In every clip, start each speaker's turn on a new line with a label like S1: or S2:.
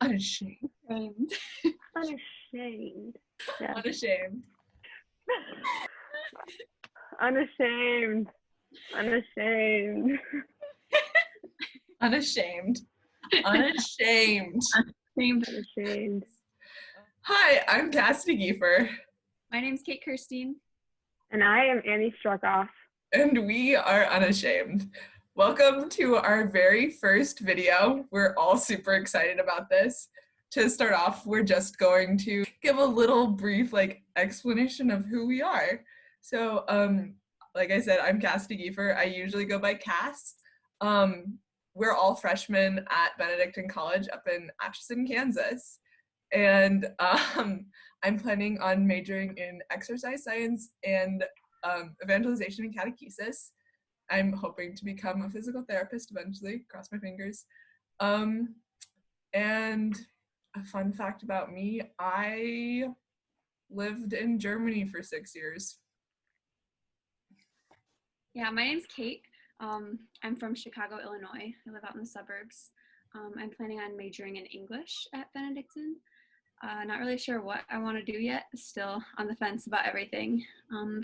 S1: Unashamed.
S2: Unashamed.
S3: Unashamed. Yeah.
S1: Unashamed.
S3: Unashamed. Unashamed.
S1: Unashamed. Unashamed.
S2: Same.
S3: Unashamed.
S1: Hi, I'm Cassidy Giefer,
S2: My name's Kate Kirstein.
S3: And I am Annie Struckoff.
S1: and we are Unashamed. Welcome to our very first video. We're all super excited about this. To start off, we're just going to give a little brief explanation of who we are. So, like I said, I'm Cassidy Giefer. I usually go by Cass. We're all freshmen at Benedictine College up in Atchison, Kansas. And I'm planning on majoring in exercise science and evangelization and catechesis. I'm hoping to become a physical therapist eventually, cross my fingers. And a fun fact about me, I lived in Germany for 6 years.
S2: Yeah, my name's Kate. I'm from Chicago, Illinois. I live out in the suburbs. I'm planning on majoring in English at Benedictine. Not really sure what I want to do yet. Still on the fence about everything.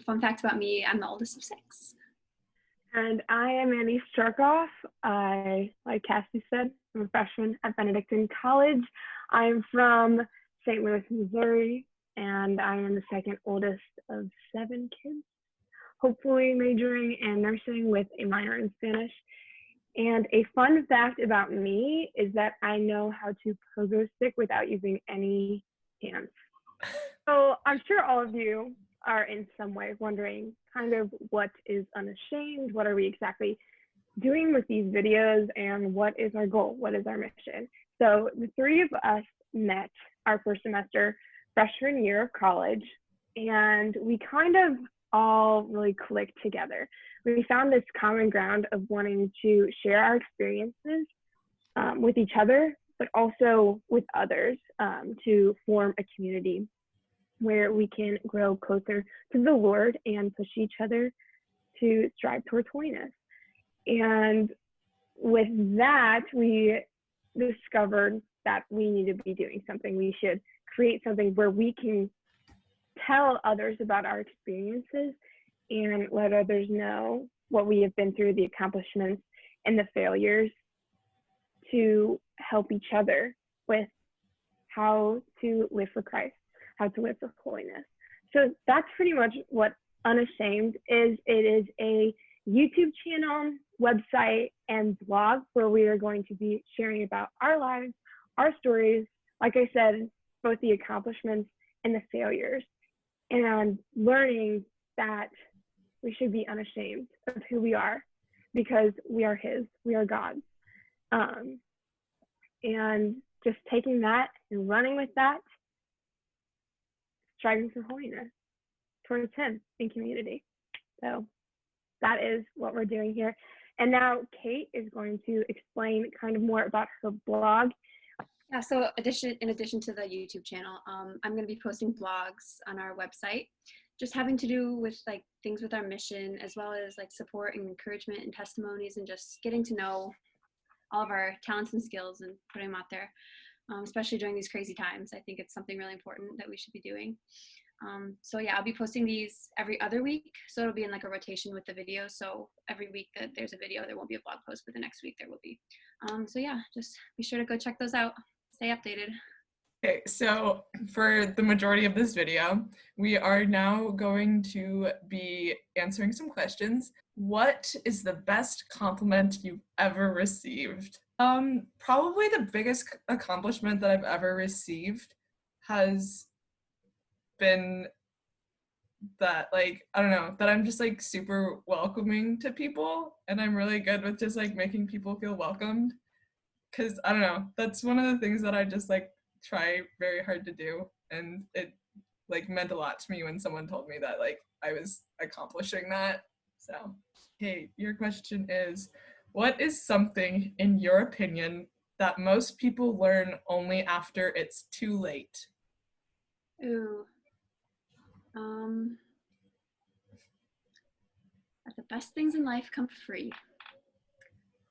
S2: Fun fact about me, I'm the oldest of 6.
S3: And I am Annie Struckoff. Like Cassie said, I'm a freshman at Benedictine College. I'm from St. Louis, Missouri, and I am the second oldest of 7 kids, hopefully majoring in nursing with a minor in Spanish. And a fun fact about me is that I know how to pogo stick without using any hands. So I'm sure all of you are in some way wondering kind of what is Unashamed, what are we exactly doing with these videos, and what is our goal, what is our mission. So the 3 of us met our first semester freshman year of college, and we kind of all really clicked together. We found this common ground of wanting to share our experiences with each other, but also with others, to form a community where we can grow closer to the Lord and push each other to strive towards holiness. And with that, we discovered that we need to be doing something. We should create something where we can tell others about our experiences and let others know what we have been through, the accomplishments and the failures, to help each other with how to live for Christ, how to live for holiness. So that's pretty much what Unashamed is. It is a YouTube channel, website, and blog where we are going to be sharing about our lives, our stories, like I said, both the accomplishments and the failures, and learning that we should be unashamed of who we are because we are His, we are God's. And just taking that and running with that, striving for holiness towards Him in community. So that is what we're doing here. And now Kate is going to explain kind of more about her blog.
S2: Yeah, so in addition to the YouTube channel, I'm going to be posting blogs on our website, just having to do with things with our mission, as well as support and encouragement and testimonies, and just getting to know all of our talents and skills and putting them out there, especially during these crazy times. I think it's something really important that we should be doing. So yeah, I'll be posting these every other week. So it'll be in a rotation with the video. So every week that there's a video, there won't be a blog post, but the next week there will be. So yeah, just be sure to go check those out. Stay updated.
S1: Okay, so for the majority of this video, we are now going to be answering some questions. What is the best compliment you've ever received? Probably the biggest accomplishment that I've ever received has been that I don't know, that I'm just super welcoming to people, and I'm really good with just making people feel welcomed, because I don't know, that's one of the things that I just try very hard to do, and it meant a lot to me when someone told me that I was accomplishing that. So, hey, your question is, what is something in your opinion that most people learn only after it's too late?
S2: Ooh. That the best things in life come free.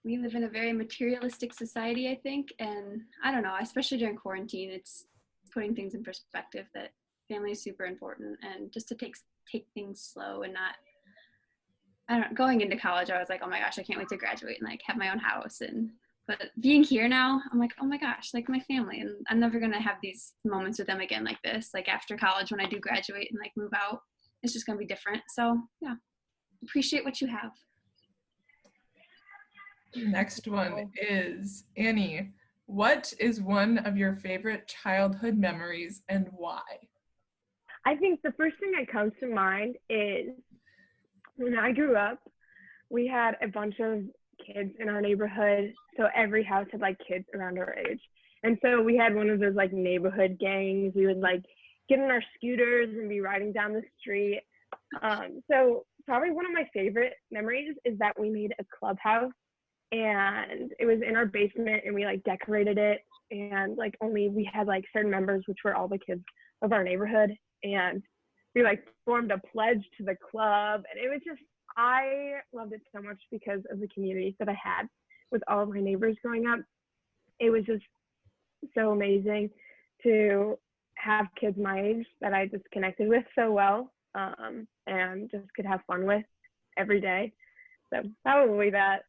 S2: we live in a very materialistic society, I think, and I don't know, especially during quarantine, it's putting things in perspective that family is super important, and just to take things slow and not. I don't know, going into college, I was like, oh my gosh, I can't wait to graduate and like have my own house. But being here now, I'm like, oh my gosh, like my family, and I'm never gonna have these moments with them again like this. Like after college, when I do graduate and like move out, it's just gonna be different. So yeah, appreciate what you have.
S1: Next one is Annie. What is one of your favorite childhood memories and why?
S3: I think the first thing that comes to mind is when I grew up, we had a bunch of kids in our neighborhood. So every house had like kids around our age. And so we had one of those like neighborhood gangs. We would like get in our scooters and be riding down the street. So probably one of my favorite memories is that we made a clubhouse, and it was in our basement, and we like decorated it, and like only we had like certain members, which were all the kids of our neighborhood, and we like formed a pledge to the club, and it was just, I loved it so much because of the communities that I had with all of my neighbors growing up. It was just so amazing to have kids my age that I just connected with so well, and just could have fun with every day. So probably that.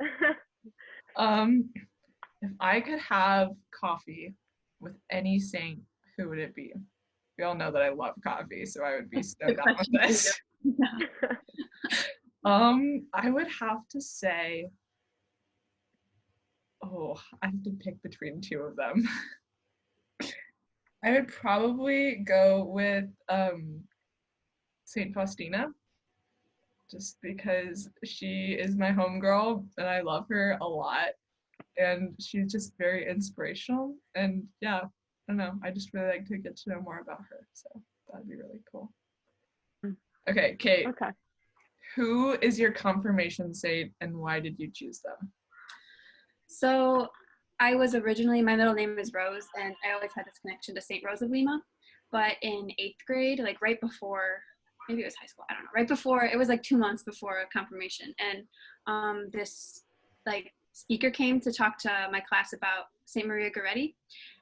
S1: If I could have coffee with any saint, who would it be? We all know that I love coffee, so I would be so down with this. I would have to say, I have to pick between two of them. I would probably go with Saint Faustina, just because she is my homegirl and I love her a lot. And she's just very inspirational. And yeah, I don't know. I just really like to get to know more about her. So that'd be really cool. Okay, Kate.
S3: Okay.
S1: Who is your confirmation saint and why did you choose them?
S2: So I was originally, my middle name is Rose, and I always had this connection to St. Rose of Lima. But in 8th grade, like right before, maybe it was high school, I don't know, right before, it was like 2 months before confirmation. And this like speaker came to talk to my class about St. Maria Goretti.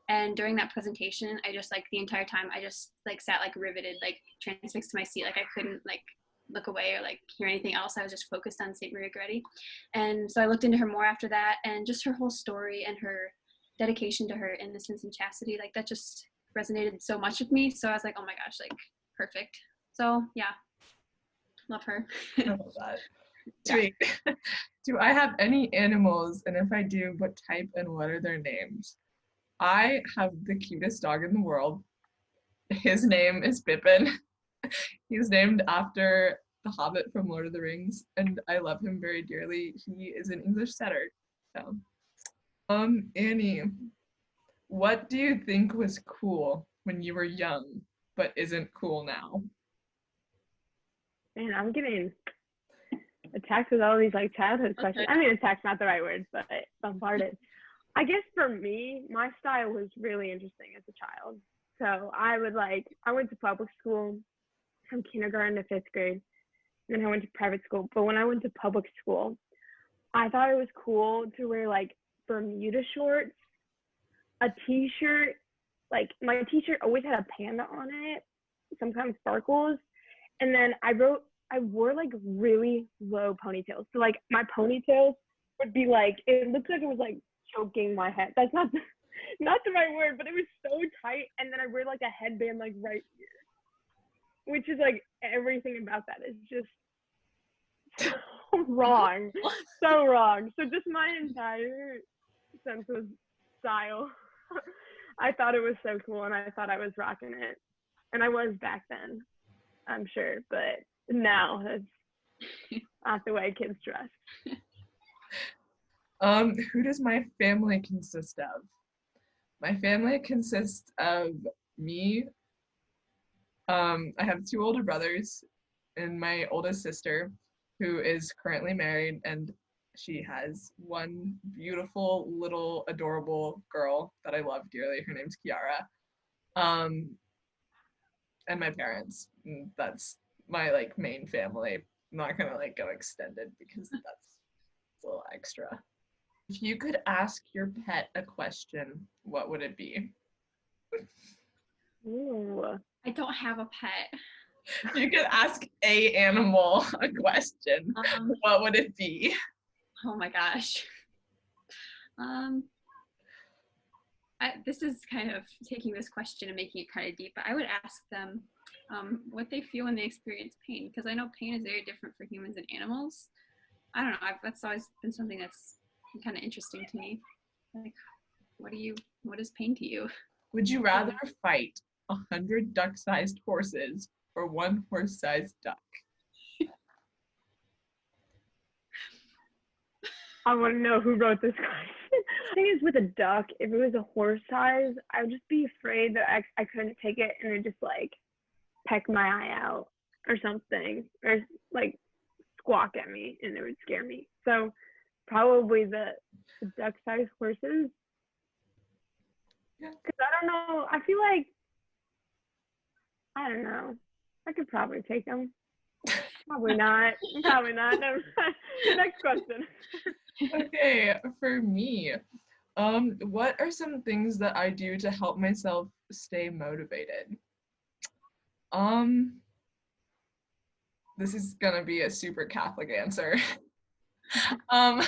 S2: And during that presentation, I just like the entire time, I just like sat like riveted, like transfixed to my seat. Like I couldn't like look away or like hear anything else. I was just focused on St. Maria Goretti. And so I looked into her more after that, and just her whole story and her dedication to her innocence and chastity, like that just resonated so much with me. So I was like, oh my gosh, like perfect. So yeah, love her.
S1: I love that. Sweet. Do I have any animals? And if I do, what type and what are their names? I have the cutest dog in the world. His name is Pippin. He's named after the Hobbit from Lord of the Rings, and I love him very dearly. He is an English setter. So, Annie, what do you think was cool when you were young, but isn't cool now?
S3: Man, I'm getting attacked with all these like childhood questions. I mean, attacked not the right word, but bombarded. I guess for me, my style was really interesting as a child. So I went to public school from kindergarten to 5th grade. And then I went to private school. But when I went to public school, I thought it was cool to wear like Bermuda shorts, a t-shirt. Like my t-shirt always had a panda on it, sometimes sparkles. And then I wore like really low ponytails. So like my ponytails would be like, it looked like it was like choking my head. That's not the right word, but it was so tight. And then I wear like a headband like right here, which is like everything about that is just so wrong. So wrong. So just my entire sense of style. I thought it was so cool, and I thought I was rocking it. And I was back then, I'm sure, but now that's not the way kids dress.
S1: Who does my family consist of? My family consists of me. I have 2 older brothers and my oldest sister, who is currently married, and she has one beautiful little adorable girl that I love dearly. Her name's Kiara. And my parents. And that's my like main family. I'm not gonna like go extended because that's a little extra. If you could ask your pet a question, what would it be?
S3: Ooh.
S2: I don't have a pet.
S1: If you could ask a animal a question, what would it be?
S2: Oh my gosh. This is kind of taking this question and making it kind of deep, but I would ask them what they feel when they experience pain, because I know pain is very different for humans and animals. I don't know. That's always been something that's been kind of interesting to me. Like, what is pain to you?
S1: Would you rather fight 100 duck-sized horses or one horse-sized duck?
S3: I want to know who wrote this question. The thing is, with a duck, if it was a horse size, I would just be afraid that I couldn't take it and it just like peck my eye out or something, or like squawk at me, and it would scare me. So probably the duck-sized horses.
S1: Yeah.
S3: Because I don't know. I feel like, I don't know. I could probably take them. Probably not. Probably not. Never mind. Next question.
S1: Okay, for me, what are some things that I do to help myself stay motivated? This is gonna be a super Catholic answer. Um,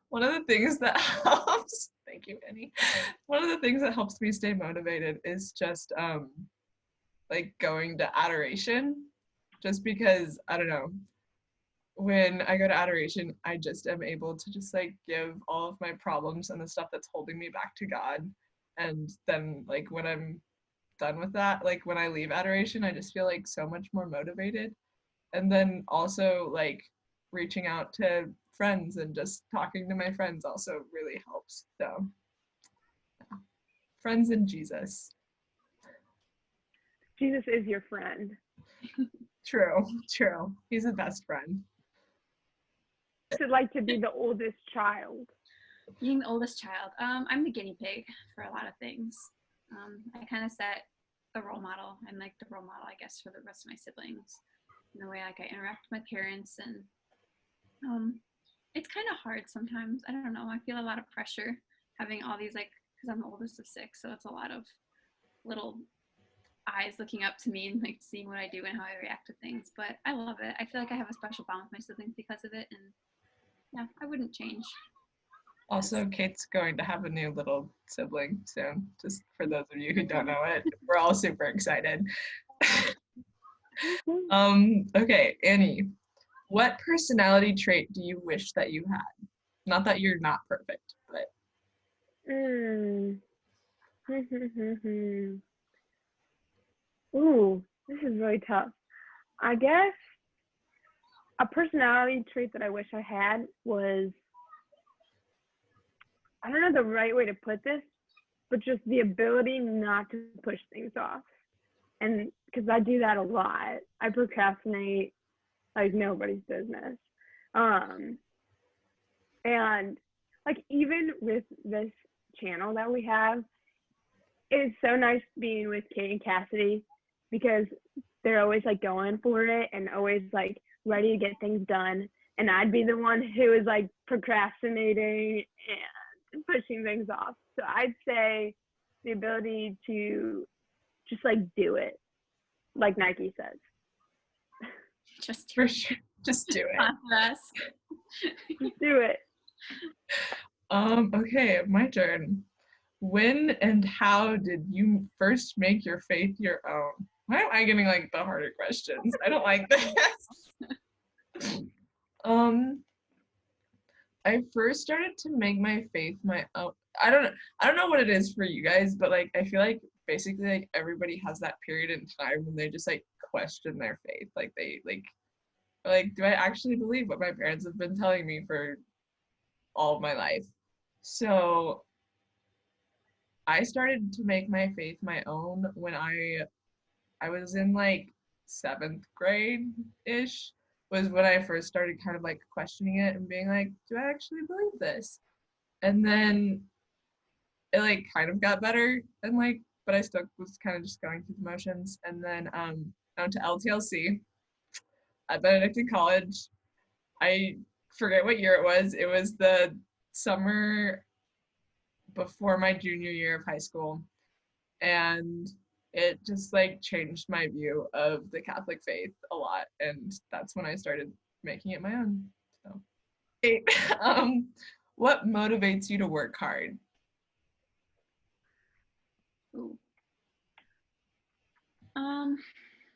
S1: one of the things that helps, thank you, Annie. One of the things that helps me stay motivated is just like going to adoration, just because I don't know. When I go to adoration, I just am able to just like give all of my problems and the stuff that's holding me back to God. And then like when I'm done with that, like when I leave adoration, I just feel like so much more motivated. And then also like reaching out to friends and just talking to my friends also really helps. So yeah. Friends and Jesus.
S3: Jesus is your friend.
S1: True, true. He's the best friend.
S3: What's it like to be the oldest child?
S2: Being the oldest child, I'm the guinea pig for a lot of things. I kind of set the role model. I'm like the role model, I guess, for the rest of my siblings. In the way like I interact with my parents, and it's kind of hard sometimes. I don't know. I feel a lot of pressure having all these like, because I'm the oldest of six, so it's a lot of little eyes looking up to me and like seeing what I do and how I react to things. But I love it. I feel like I have a special bond with my siblings because of it, and yeah, I wouldn't change.
S1: Also, Kate's going to have a new little sibling soon, just for those of you who don't know it. We're all super excited. Okay, Annie, what personality trait do you wish that you had? Not that you're not perfect, but
S3: Ooh, this is really tough. I guess a personality trait that I wish I had was, I don't know the right way to put this, but just the ability not to push things off. And because I do that a lot, I procrastinate like nobody's business. And like even with this channel that we have, it's so nice being with Kate and Cassidy because they're always like going for it and always like ready to get things done. And I'd be the one who is like procrastinating and pushing things off. So I'd say the ability to just like do it, like Nike says.
S2: Just
S1: for sure, just do it.
S3: Just do it.
S1: Okay, my turn. When and how did you first make your faith your own? Why am I getting like the harder questions? I don't like this. I first started to make my faith my own. I don't know what it is for you guys, but like I feel like basically like everybody has that period in time when they just like question their faith. Like they like do I actually believe what my parents have been telling me for all of my life? So I started to make my faith my own when I was in like 7th grade ish, was when I first started kind of like questioning it and being like, do I actually believe this? And then it like kind of got better and like, but I still was kind of just going through the motions. And then I went to LTLC at Benedictine College. I forget what year it was. It was the summer before my junior year of high school, and it just like changed my view of the Catholic faith a lot, and that's when I started making it my own. So, hey, what motivates you to work hard?
S2: Ooh.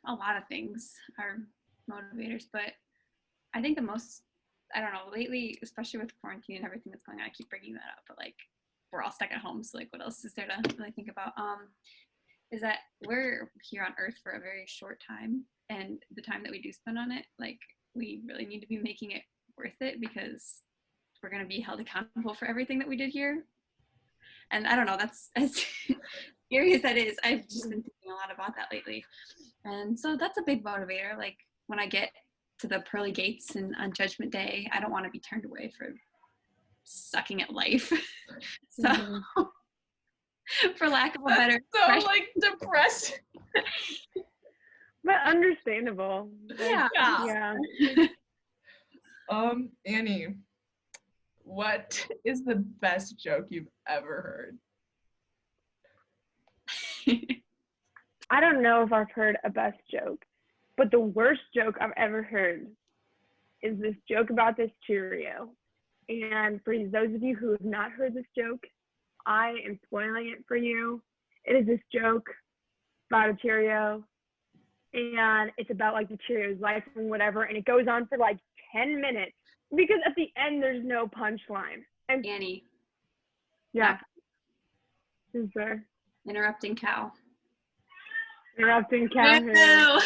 S2: A lot of things are motivators, but I think the most, I don't know, lately, especially with quarantine and everything that's going on, I keep bringing that up, but like we're all stuck at home, so like what else is there to really think about? Is that we're here on Earth for a very short time, and the time that we do spend on it, like we really need to be making it worth it, because we're going to be held accountable for everything that we did here. And I don't know, that's as scary as that is, I've just been thinking a lot about that lately. And so that's a big motivator. Like when I get to the pearly gates and on Judgment Day, I don't want to be turned away for sucking at life. So for lack of a better
S1: so
S2: expression.
S1: like depressed.
S3: But understandable.
S2: Yeah.
S3: Yeah.
S1: Annie, what is the best joke you've ever heard?
S3: I don't know if I've heard a best joke, but the worst joke I've ever heard is this joke about this Cheerio. And for those of you who have not heard this joke, I am spoiling it for you. It is this joke about a Cheerio, and it's about like the Cheerios life and whatever, and it goes on for like 10 minutes because at the end there's no punchline. And
S2: Annie.
S3: Yeah. Who's there?
S2: Interrupting cow.
S3: Interrupting cow.
S2: No.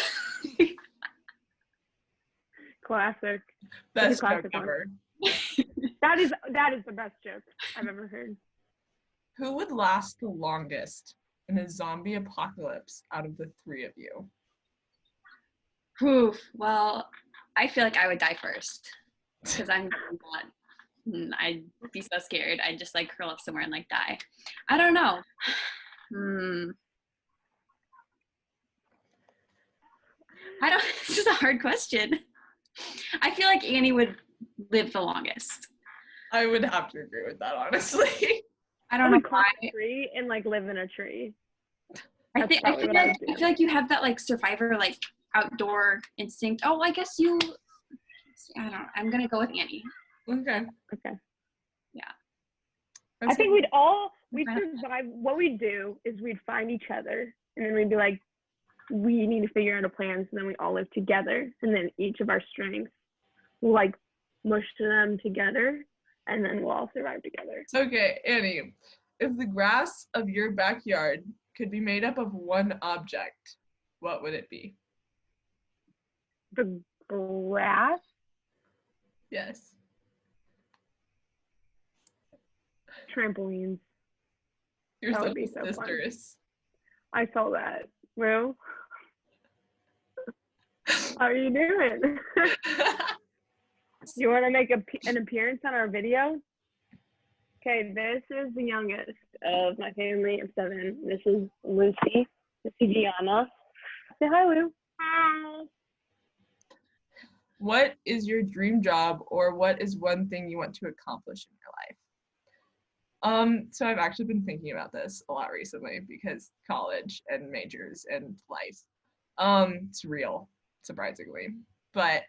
S3: Classic.
S1: Best
S3: classic
S1: joke ever.
S3: That is the best joke I've ever heard.
S1: Who would last the longest in a zombie apocalypse out of the three of you?
S2: Oof. Well, I feel like I would die first because I'm not. I'd be so scared. I'd just like curl up somewhere and like die. I don't know. This is a hard question. I feel like Annie would live the longest.
S1: I would have to agree with that, honestly.
S2: I don't know
S3: climb a tree and like live in a tree.
S2: I feel like you have that like survivor like outdoor instinct. Oh, I guess you. I don't know. I'm gonna go with Annie.
S1: Okay.
S2: Yeah.
S3: I think we'd survive. What we'd do is we'd find each other, and then we'd be like, we need to figure out a plan, so then we all live together, and then each of our strengths will like mush them together, and then we'll all survive together.
S1: Okay, Annie, if the grass of your backyard could be made up of one object, what would it be?
S3: The grass?
S1: Yes.
S3: Trampolines.
S1: You're
S3: That
S1: so
S3: would be so
S1: sisters.
S3: I saw that. Well, how are you doing? You want to make an appearance on our video? Okay, this is the youngest of my family of 7. This is Lucy. This is Gianna. Say hi, Lou. Hi.
S1: What is your dream job, or what is one thing you want to accomplish in your life? So I've actually been thinking about this a lot recently because college and majors and life. It's real, surprisingly. But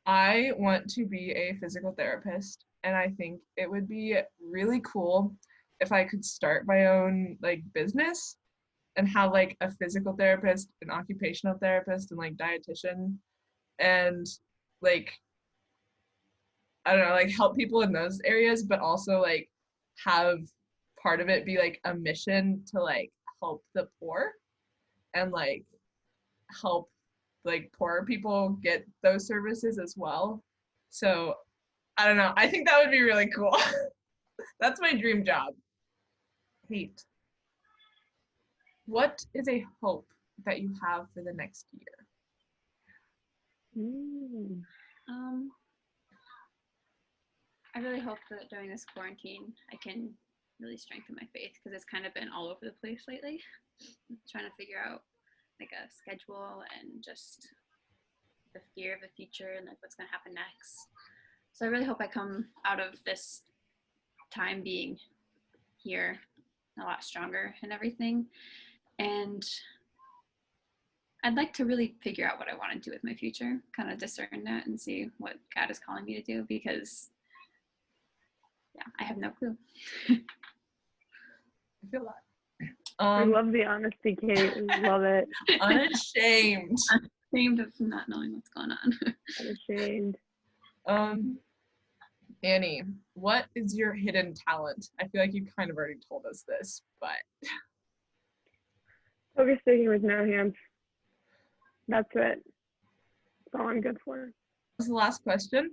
S1: I want to be a physical therapist, and I think it would be really cool if I could start my own like business and have like a physical therapist, an occupational therapist, and like dietitian, and like I don't know, like help people in those areas, but also like have part of it be like a mission to like help the poor and like help like poorer people get those services as well. So I don't know. I think that would be really cool. That's my dream job. Kate, what is a hope that you have for the next year?
S2: I really hope that during this quarantine, I can really strengthen my faith, because it's kind of been all over the place lately. I'm trying to figure out like a schedule and just the fear of the future and like what's going to happen next. So I really hope I come out of this time being here a lot stronger and everything. And I'd like to really figure out what I want to do with my future, kind of discern that and see what God is calling me to do, because yeah, I have no clue.
S1: I feel that.
S3: I love the honesty, Kate. I love it.
S1: Unashamed.
S2: Ashamed of not knowing what's going on.
S3: Unashamed.
S1: Annie, what is your hidden talent? I feel like you kind of already told us this, but
S3: Focus sticking with no hands. That's it. That's all I'm good for.
S1: what's the last question?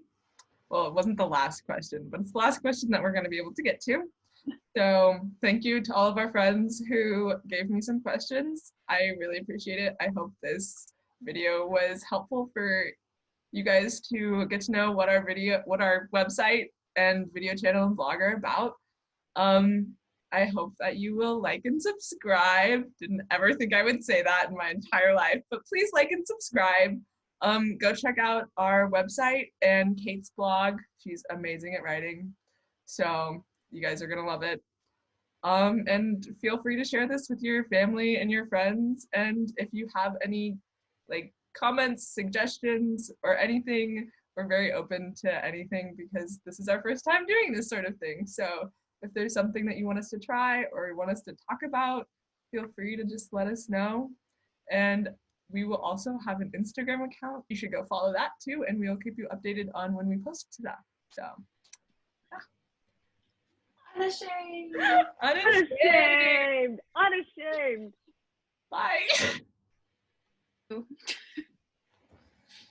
S1: Well, it wasn't the last question, but it's the last question that we're going to be able to get to. So thank you to all of our friends who gave me some questions. I really appreciate it. I hope this video was helpful for you guys to get to know what our website and video channel and blog are about. I hope that you will like and subscribe. Didn't ever think I would say that in my entire life, but please like and subscribe. Go check out our website and Kate's blog. She's amazing at writing. So you guys are gonna love it. And feel free to share this with your family and your friends. And if you have any comments, suggestions, or anything, we're very open to anything because this is our first time doing this sort of thing. So if there's something that you want us to try or want us to talk about, feel free to just let us know. And we will also have an Instagram account. You should go follow that too, and we'll keep you updated on when we post stuff. So,
S2: Unashamed.
S3: Unashamed. Unashamed.
S1: Bye.